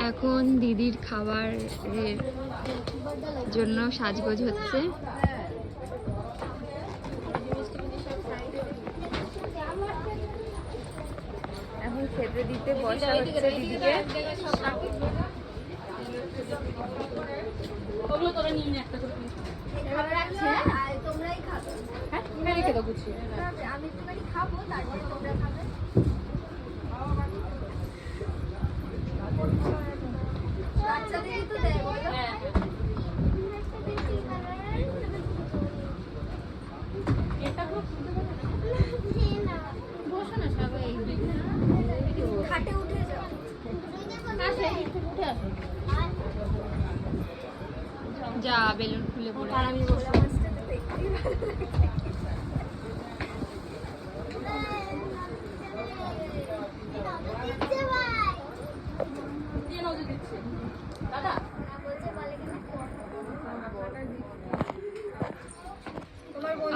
এখন দিদির খাবারের জন্য সাজগোজ হচ্ছে। এখন খেতে দিতে বসা হচ্ছে দিদিকে। যা বেলুন খুলে পড়ে আমি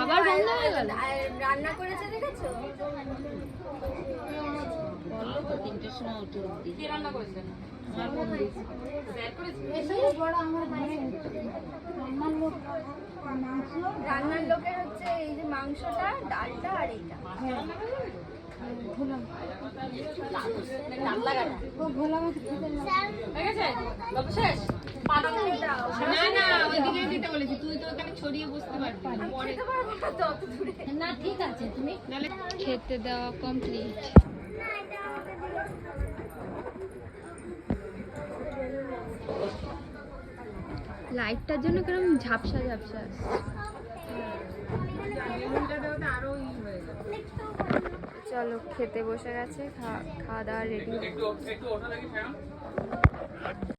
আবার বন্ধ হয়ে গেল। রান্না করেছে দেখেছো? বললো তো 3টের সময় উঠে অব্দি। কি রান্না করেছে? রান্নার লোকের হচ্ছে এই যে মাংসটা, ডালটা আর এইটা। খেতে দেওয়া কমপ্লিট। লাইটটার জন্য কিরকম ঝাপসা ঝাপসা আসছে। চলো খেতে বসে গেছে, খাওয়া দাওয়া রেডি।